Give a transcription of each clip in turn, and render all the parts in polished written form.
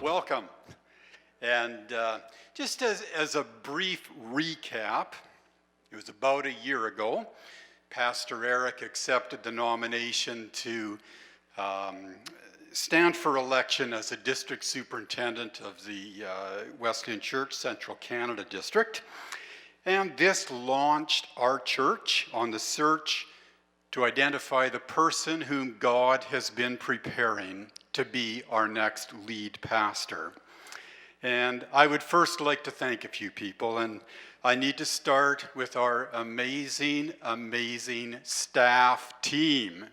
welcome. And just as a brief recap, it was about a year ago, Pastor Eric accepted the nomination to stand for election as a district superintendent of the Wesleyan Church Central Canada District. And this launched our church on the search to identify the person whom God has been preparing to be our next lead pastor. And I would first like to thank a few people, and I need to start with our amazing, amazing staff team.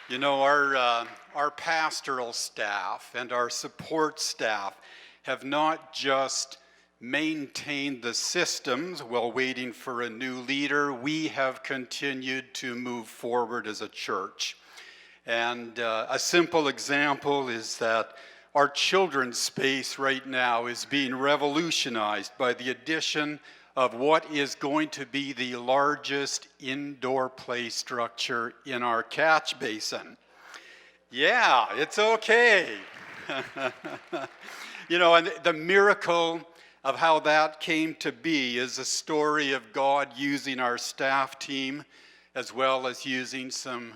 You know, our pastoral staff and our support staff have not just maintained the systems while waiting for a new leader. We have continued to move forward as a church. And a simple example is that our children's space right now is being revolutionized by the addition of what is going to be the largest indoor play structure in our catch basin. Yeah, it's okay. You know, and the miracle of how that came to be is a story of God using our staff team as well as using some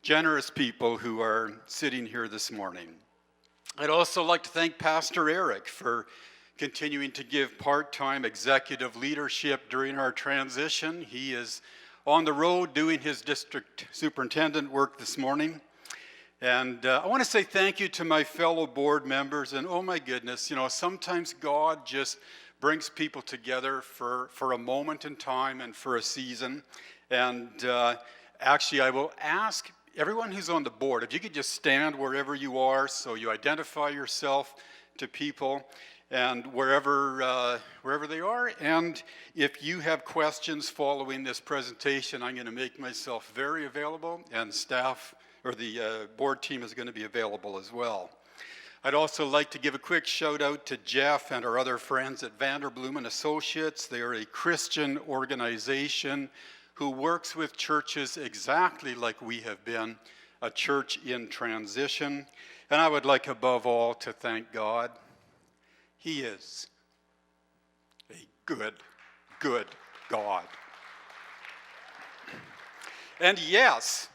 generous people who are sitting here this morning. I'd also like to thank Pastor Eric for continuing to give part-time executive leadership during our transition. He is on the road doing his district superintendent work this morning. And I want to say thank you to my fellow board members. And oh my goodness, you know, sometimes God just brings people together for a moment in time and for a season. And actually, I will ask everyone who's on the board, if you could just stand wherever you are so you identify yourself to people and wherever they are. And if you have questions following this presentation, I'm going to make myself very available, and staff or the board team is going to be available as well. I'd also like to give a quick shout out to Jeff and our other friends at Vanderbloom and Associates. They are a Christian organization who works with churches exactly like we have been, a church in transition. And I would like above all to thank God. He is a good, good God. And yes,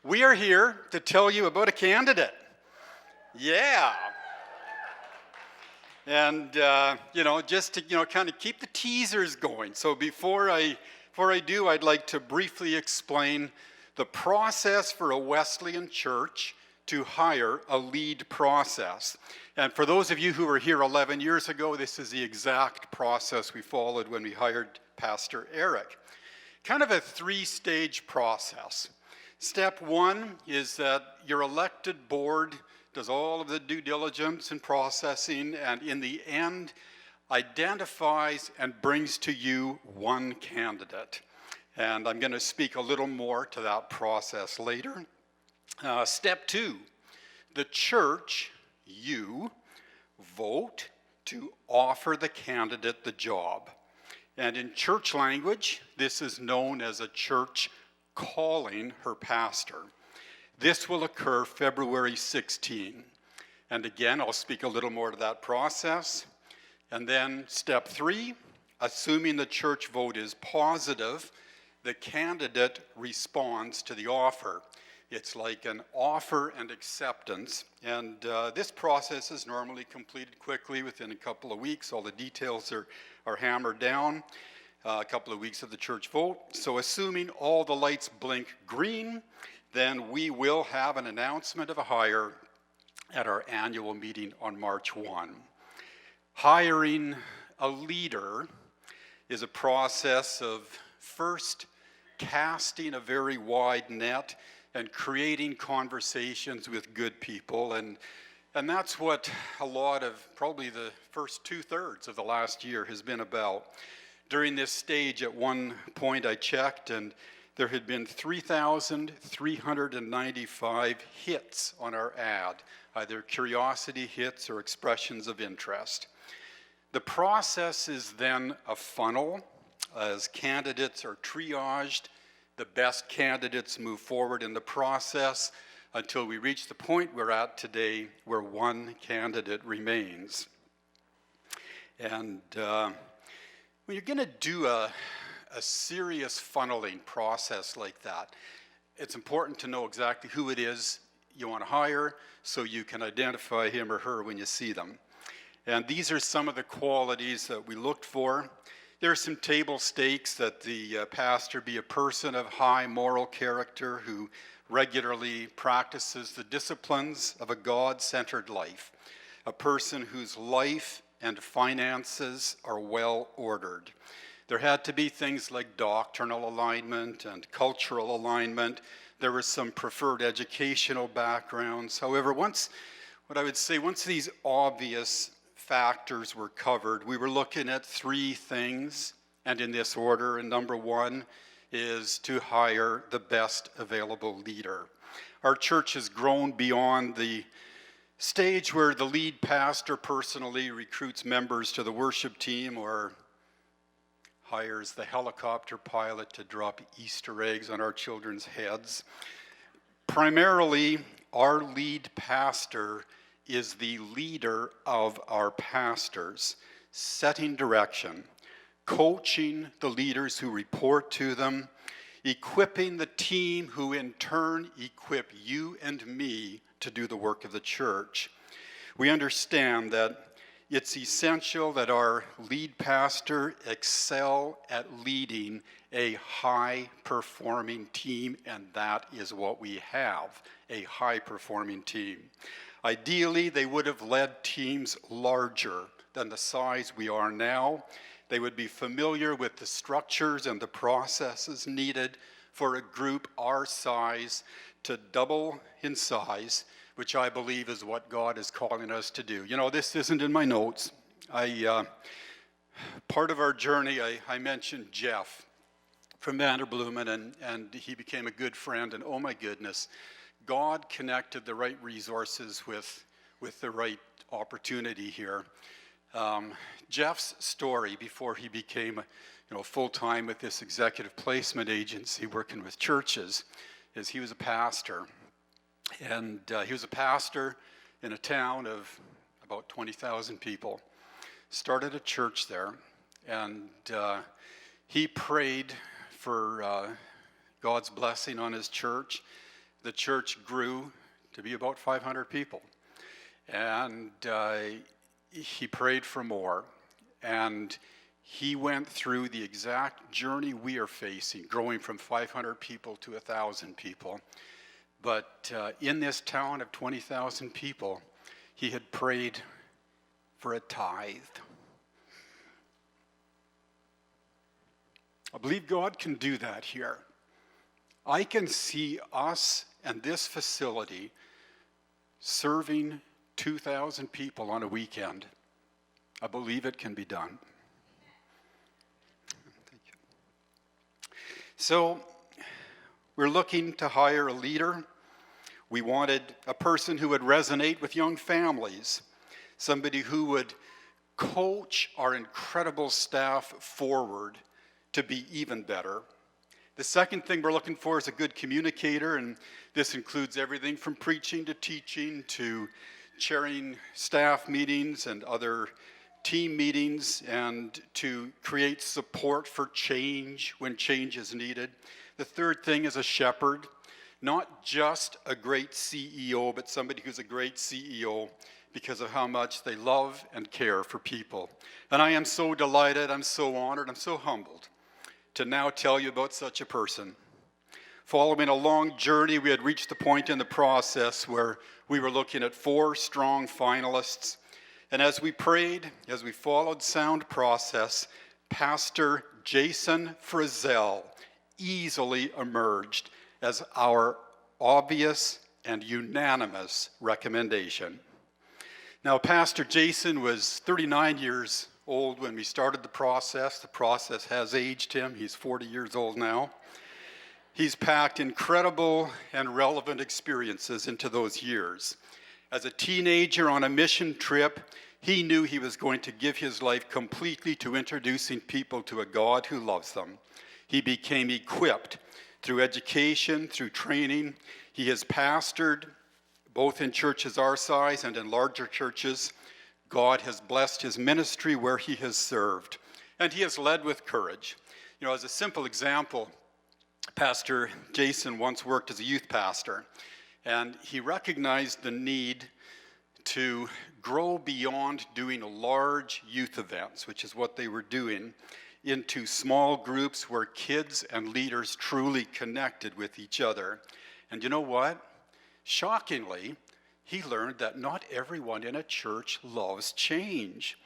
we are here to tell you about a candidate. Yeah. And, you know, just to, you know, kind of keep the teasers going. So before I do, I'd like to briefly explain the process for a Wesleyan church to hire a lead process. And for those of you who were here 11 years ago, this is the exact process we followed when we hired Pastor Eric. Kind of a three-stage process. Step one is that your elected board does all of the due diligence and processing, and in the end, identifies and brings to you one candidate. And I'm going to speak a little more to that process later. Step two, the church, you, vote to offer the candidate the job. And in church language, this is known as a church calling her pastor. This will occur February 16. And again, I'll speak a little more to that process. And then step three, assuming the church vote is positive, the candidate responds to the offer. It's like an offer and acceptance. And this process is normally completed quickly within a couple of weeks. All the details are hammered down. A couple of weeks of the church vote. So assuming all the lights blink green, then we will have an announcement of a hire at our annual meeting on March 1. Hiring a leader is a process of first casting a very wide net and creating conversations with good people. And that's what a lot of, probably the first 2/3 of the last year has been about. During this stage, at one point I checked, and there had been 3,395 hits on our ad, either curiosity hits or expressions of interest. The process is then a funnel as candidates are triaged. The best candidates move forward in the process. until we reach the point we're at today where one candidate remains. And when you're going to do a serious funneling process like that, it's important to know exactly who it is you want to hire so you can identify him or her when you see them. And these are some of the qualities that we looked for. There are some table stakes: that the pastor be a person of high moral character who regularly practices the disciplines of a God-centered life, a person whose life and finances are well ordered. There had to be things like doctrinal alignment and cultural alignment. There was some preferred educational backgrounds. However, once these obvious factors were covered, we were looking at three things, and in this order. And number one is to hire the best available leader. Our church has grown beyond the stage where the lead pastor personally recruits members to the worship team or hires the helicopter pilot to drop Easter eggs on our children's heads. Primarily, our lead pastor is the leader of our pastors, setting direction, coaching the leaders who report to them, equipping the team who in turn equip you and me to do the work of the church. We understand that it's essential that our lead pastor excel at leading a high-performing team, and that is what we have, a high-performing team. Ideally, they would have led teams larger than the size we are now. They would be familiar with the structures and the processes needed for a group our size to double in size, which I believe is what God is calling us to do. You know, this isn't in my notes. Part of our journey, I mentioned Jeff from Vanderbloemen, and he became a good friend, and oh my goodness, God connected the right resources with the right opportunity here. Jeff's story before he became full-time with this executive placement agency working with churches is he was a pastor. And he was a pastor in a town of about 20,000 people. Started a church there, and he prayed for God's blessing on his church. The church grew to be about 500 people. And he prayed for more. And he went through the exact journey we are facing, growing from 500 people to 1,000 people. But in this town of 20,000 people, he had prayed for a tithe. I believe God can do that here. I can see us and this facility serving 2,000 people on a weekend. I believe it can be done. Thank you. So, we're looking to hire a leader. We wanted a person who would resonate with young families, somebody who would coach our incredible staff forward to be even better. The second thing we're looking for is a good communicator, and this includes everything from preaching to teaching to chairing staff meetings and other team meetings, and to create support for change when change is needed. The third thing is a shepherd, not just a great CEO, but somebody who's a great CEO because of how much they love and care for people. And I am so delighted, I'm so honored, I'm so humbled to now tell you about such a person. Following a long journey, we had reached the point in the process where we were looking at 4 strong finalists. And as we prayed, as we followed sound process, Pastor Jason Frizzell easily emerged as our obvious and unanimous recommendation. Now, Pastor Jason was 39 years old when we started the process. The process has aged him. He's 40 years old now. He's packed incredible and relevant experiences into those years. As a teenager on a mission trip, he knew he was going to give his life completely to introducing people to a God who loves them. He became equipped through education, through training. He has pastored both in churches our size and in larger churches. God has blessed his ministry where he has served, and he has led with courage. You know, as a simple example, Pastor Jason once worked as a youth pastor, and he recognized the need to grow beyond doing large youth events, which is what they were doing, into small groups where kids and leaders truly connected with each other. And you know what? Shockingly, he learned that not everyone in a church loves change.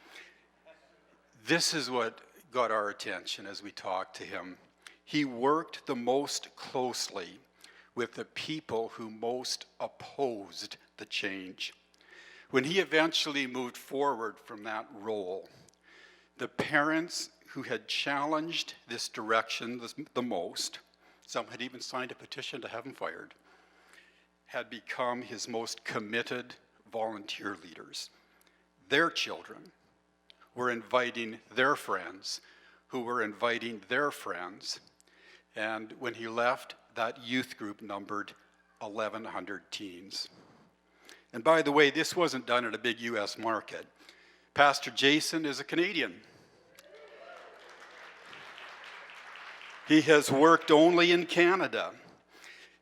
This is what got our attention as we talked to him. He worked the most closely with the people who most opposed the change. When he eventually moved forward from that role, the parents who had challenged this direction the most, some had even signed a petition to have him fired, had become his most committed volunteer leaders. Their children were inviting their friends, who were inviting their friends, and when he left, that youth group numbered 1,100 teens. And by the way, this wasn't done in a big U.S. market. Pastor Jason is a Canadian. He has worked only in Canada,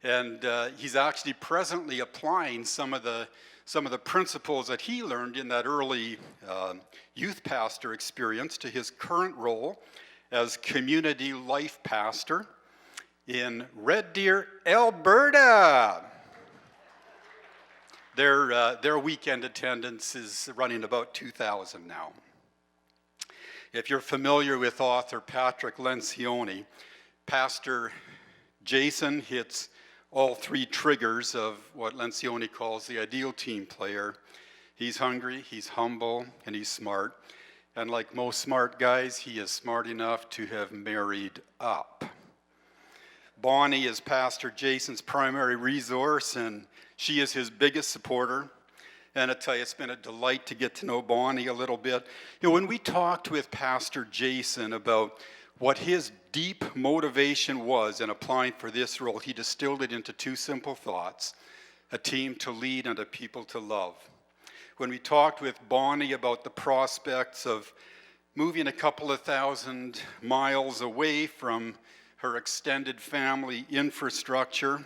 and he's actually presently applying some of the principles that he learned in that early youth pastor experience to his current role as community life pastor in Red Deer, Alberta. Their weekend attendance is running about 2,000 now. If you're familiar with author Patrick Lencioni, Pastor Jason hits all three triggers of what Lencioni calls the ideal team player. He's hungry, he's humble, and he's smart. And like most smart guys, he is smart enough to have married up. Bonnie is Pastor Jason's primary resource, and she is his biggest supporter. And I tell you, it's been a delight to get to know Bonnie a little bit. You know, when we talked with Pastor Jason about what his deep motivation was in applying for this role, he distilled it into two simple thoughts: a team to lead and a people to love. When we talked with Bonnie about the prospects of moving a couple of thousand miles away from her extended family infrastructure,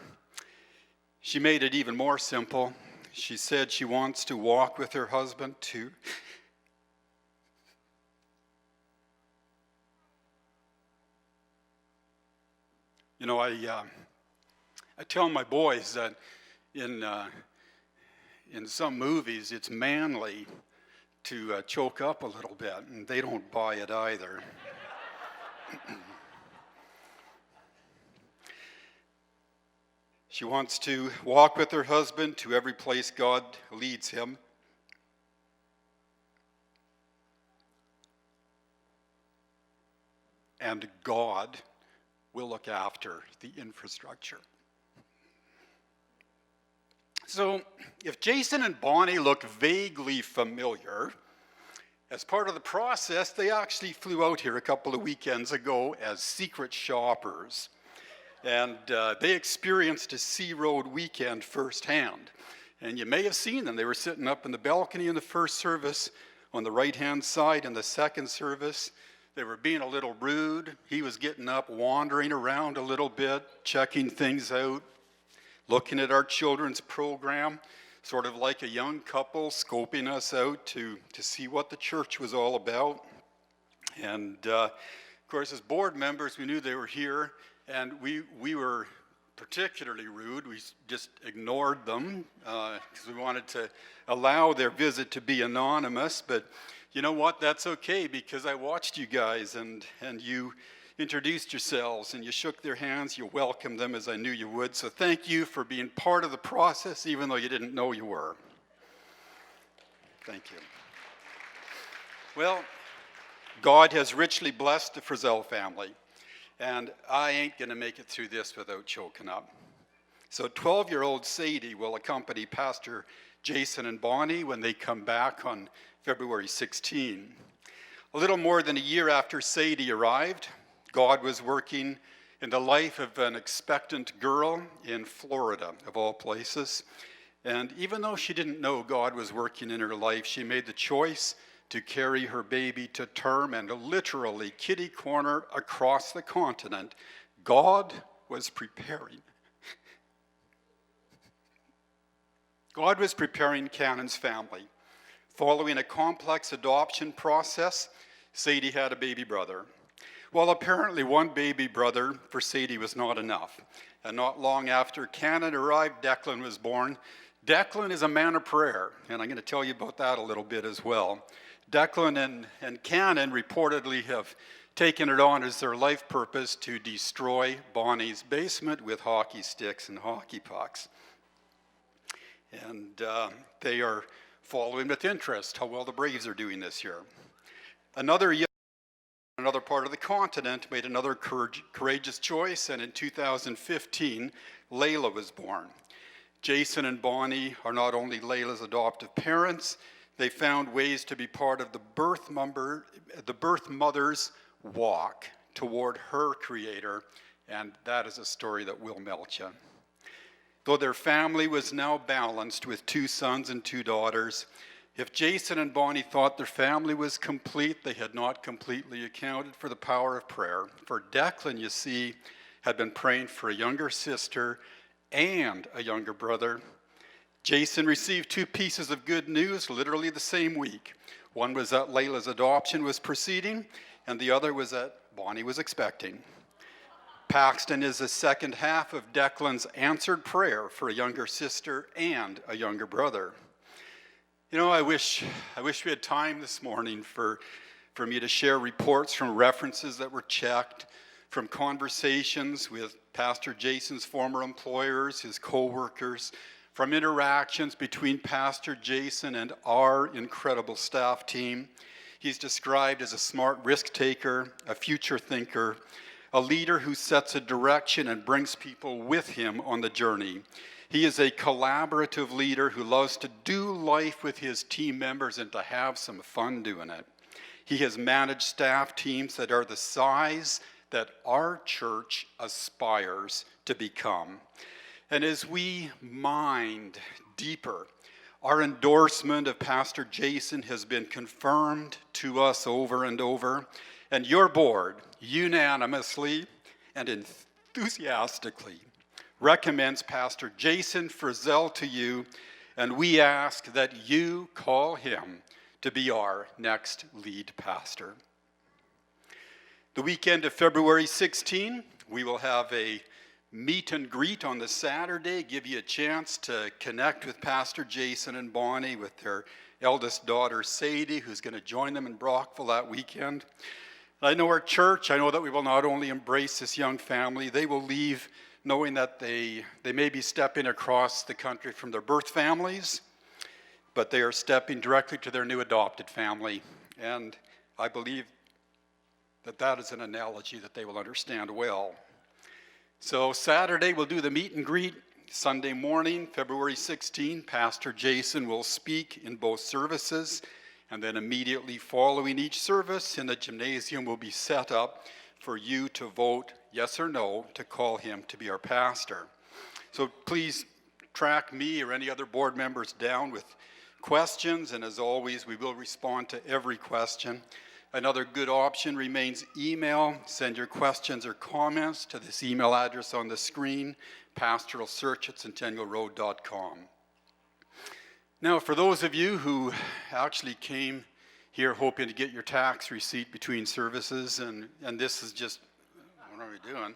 she made it even more simple. She said she wants to walk with her husband to You know, I tell my boys that in some movies it's manly to choke up a little bit, and they don't buy it either. She wants to walk with her husband to every place God leads him. And God will look after the infrastructure. So if Jason and Bonnie look vaguely familiar, as part of the process, they actually flew out here a couple of weekends ago as secret shoppers. And they experienced a Sea Road weekend firsthand. And you may have seen them. They were sitting up in the balcony in the first service, on the right-hand side in the second service. They were being a little rude. He was getting up, wandering around a little bit, checking things out, looking at our children's program, sort of like a young couple scoping us out to see what the church was all about. And of course, as board members, we knew they were here, and we were particularly rude. We just ignored them because we wanted to allow their visit to be anonymous. But you know what? That's okay, because I watched you guys, and you introduced yourselves, and you shook their hands, you welcomed them as I knew you would. So thank you for being part of the process, even though you didn't know you were. Thank you. Well, God has richly blessed the Frizzell family, and I ain't going to make it through this without choking up. So 12-year-old Sadie will accompany Pastor Jason and Bonnie when they come back on February 16. A little more than a year after Sadie arrived, God was working in the life of an expectant girl in Florida, of all places. And even though she didn't know God was working in her life, she made the choice to carry her baby to term, and literally kitty corner across the continent, God was preparing. God was preparing Cannon's family. Following a complex adoption process, Sadie had a baby brother. Well, apparently one baby brother for Sadie was not enough. And not long after Cannon arrived, Declan was born. Declan is a man of prayer, and I'm going to tell you about that a little bit as well. Declan and Cannon reportedly have taken it on as their life purpose to destroy Bonnie's basement with hockey sticks and hockey pucks. And they are following with interest how well the Braves are doing this year. Another part of the continent made another courageous choice, and in 2015, Layla was born. Jason and Bonnie are not only Layla's adoptive parents, they found ways to be part of the birth mother's walk toward her creator, and that is a story that will melt you. Though their family was now balanced with 2 sons and 2 daughters, if Jason and Bonnie thought their family was complete, they had not completely accounted for the power of prayer. For Declan, you see, had been praying for a younger sister and a younger brother. Jason received 2 pieces of good news literally the same week. One was that Layla's adoption was proceeding, and the other was that Bonnie was expecting. Paxton is the second half of Declan's answered prayer for a younger sister and a younger brother. You know, I wish we had time this morning for me to share reports from references that were checked, from conversations with Pastor Jason's former employers, his co-workers, from interactions between Pastor Jason and our incredible staff team. He's described as a smart risk taker, a future thinker, a leader who sets a direction and brings people with him on the journey. He is a collaborative leader who loves to do life with his team members and to have some fun doing it. He has managed staff teams that are the size that our church aspires to become. And as we mind deeper, our endorsement of Pastor Jason has been confirmed to us over and over, and your board unanimously and enthusiastically recommends Pastor Jason Frizzell to you, and we ask that you call him to be our next lead pastor. The weekend of February 16, we will have a meet and greet on the Saturday, give you a chance to connect with Pastor Jason and Bonnie, with their eldest daughter Sadie, who's going to join them in Brockville that weekend. I know our church, I know that we will not only embrace this young family, they will leave knowing that they may be stepping across the country from their birth families, but they are stepping directly to their new adopted family. And I believe that is an analogy that they will understand well. So Saturday we'll do the meet and greet. Sunday morning, February 16, Pastor Jason will speak in both services, and then immediately following each service in the gymnasium will be set up for you to vote yes or no to call him to be our pastor. So please track me or any other board members down with questions, and as always, we will respond to every question. Another good option remains email. Send your questions or comments to this email address on the screen, pastoralsearch@centennialroad.com. Now, for those of you who actually came here hoping to get your tax receipt between services, and this is just, what are we doing?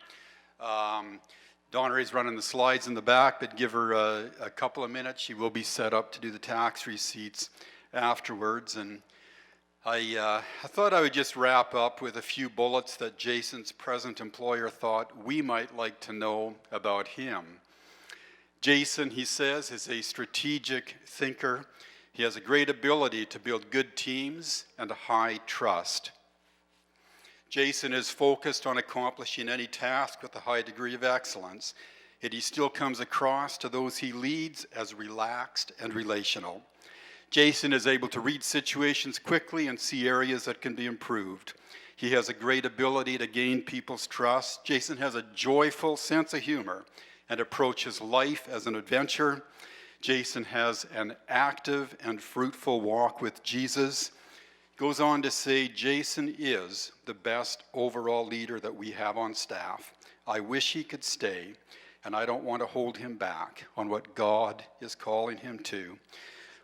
Donnery's running the slides in the back, but give her a couple of minutes. She will be set up to do the tax receipts afterwards. And I thought I would just wrap up with a few bullets that Jason's present employer thought we might like to know about him. Jason, he says, is a strategic thinker. He has a great ability to build good teams and a high trust. Jason is focused on accomplishing any task with a high degree of excellence, yet he still comes across to those he leads as relaxed and relational. Jason is able to read situations quickly and see areas that can be improved. He has a great ability to gain people's trust. Jason has a joyful sense of humor and approaches life as an adventure. Jason has an active and fruitful walk with Jesus. Goes on to say, Jason is the best overall leader that we have on staff. I wish he could stay, and I don't want to hold him back on what God is calling him to.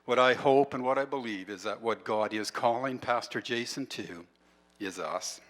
What I hope and what I believe is that what God is calling Pastor Jason to is us.